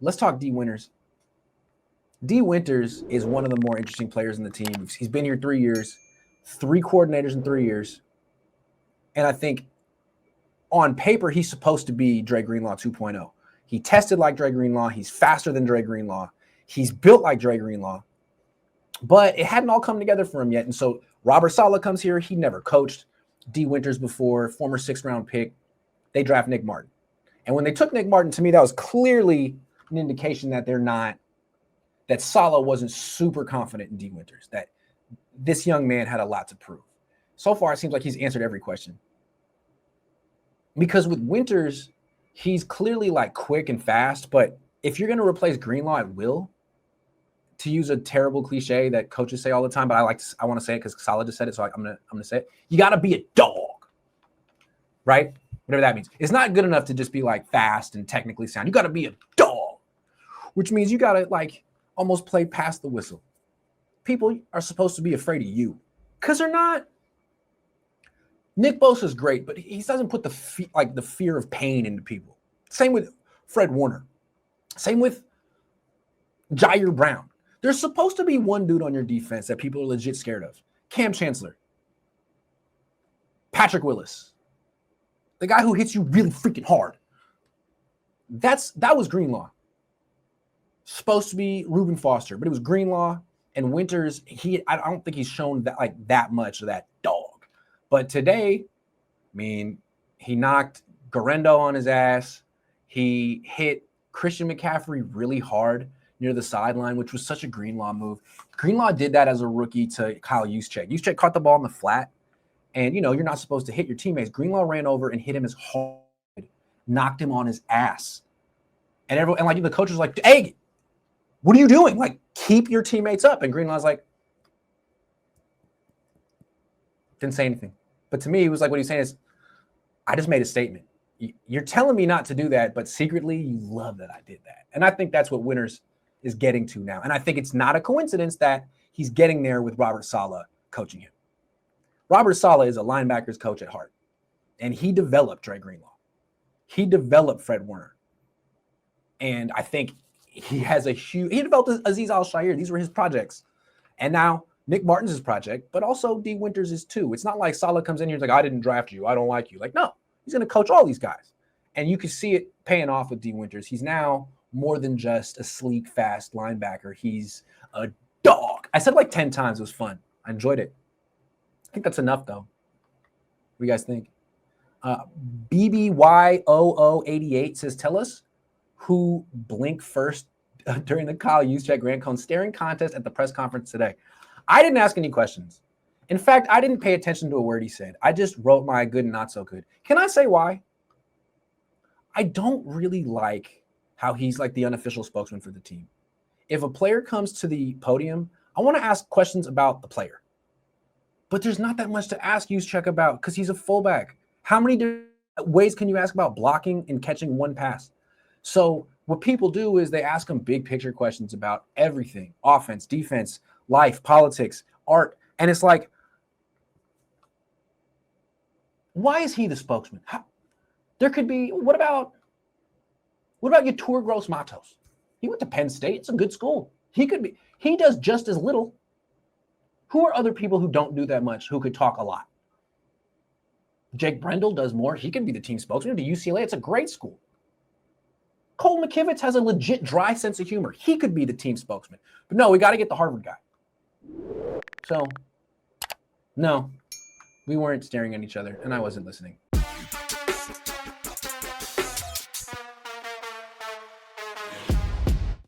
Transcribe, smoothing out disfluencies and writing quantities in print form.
let's talk Dee Winters. Dee Winters is one of the more interesting players in the team. He's been here 3 years, 3 coordinators in 3 years. And I think on paper, he's supposed to be Dre Greenlaw 2.0. He tested like Dre Greenlaw. He's faster than Dre Greenlaw. He's built like Dre Greenlaw. But it hadn't all come together for him yet. And so Robert Saleh comes here. He never coached Dee Winters before, former 6th-round pick. They draft Nick Martin. And when they took Nick Martin, to me, that was clearly an indication that that Saleh wasn't super confident in Dee Winters, that this young man had a lot to prove. So far, it seems like he's answered every question. Because with Winters, he's clearly like quick and fast, but if you're going to replace Greenlaw at will, to use a terrible cliche that coaches say all the time, but I want to say it because Saleh just said it, so I'm gonna say it. You got to be a dog, right? Whatever that means. It's not good enough to just be like fast and technically sound. You got to be a dog, which means you got to like almost play past the whistle. People are supposed to be afraid of you because they're not. Nick Bosa's great, but he doesn't put the fear of pain into people. Same with Fred Warner. Same with Jair Brown. There's supposed to be one dude on your defense that people are legit scared of. Cam Chancellor. Patrick Willis. The guy who hits you really freaking hard. That was Greenlaw. Supposed to be Reuben Foster, but it was Greenlaw and Winters. I don't think he's shown that much of that dog. But today, I mean, he knocked Garendo on his ass. He hit Christian McCaffrey really hard near the sideline, which was such a Greenlaw move. Greenlaw did that as a rookie to Kyle Juszczyk. Juszczyk caught the ball in the flat, and, you're not supposed to hit your teammates. Greenlaw ran over and hit him as hard, knocked him on his ass. And the coach was like, hey, what are you doing? Like, keep your teammates up. And Greenlaw's like, didn't say anything. But to me, it was like what he's saying is, I just made a statement. You're telling me not to do that, but secretly you love that I did that. And I think that's what Winters is getting to now. And I think it's not a coincidence that he's getting there with Robert Saleh coaching him. Robert Saleh is a linebackers coach at heart. And he developed Dre Greenlaw. He developed Fred Warner. And I think he developed Azeez Al-Shaair. These were his projects. And now Nick Martin's his project, but also Dee Winters is too. It's not like Saleh comes in here and is like, I didn't draft you. I don't like you. Like, no, he's going to coach all these guys. And you can see it paying off with Dee Winters. He's now more than just a sleek, fast linebacker. He's a dog. I said it like 10 times. It was fun. I enjoyed it. I think that's enough, though. What do you guys think? BBYOO88 says, tell us who blinked first during the Kyle Juszczyk Grant Cohn staring contest at the press conference today. I didn't ask any questions. In fact, I didn't pay attention to a word he said. I just wrote my good and not so good. Can I say why? I don't really like how he's like the unofficial spokesman for the team. If a player comes to the podium, I want to ask questions about the player. But there's not that much to ask Juszczyk about because he's a fullback. How many ways can you ask about blocking and catching one pass? So what people do is they ask him big picture questions about everything: offense, defense, life, politics, art. And it's like, why is he the spokesman? There could be, what about Yetur Gross-Matos? He went to Penn State. It's a good school. He does just as little. Who are other people who don't do that much, who could talk a lot? Jake Brendel does more. He could be the team spokesman. To UCLA, it's a great school. Cole McKivitz has a legit dry sense of humor. He could be the team spokesman. But no, we got to get the Harvard guy. So, no, we weren't staring at each other, and I wasn't listening.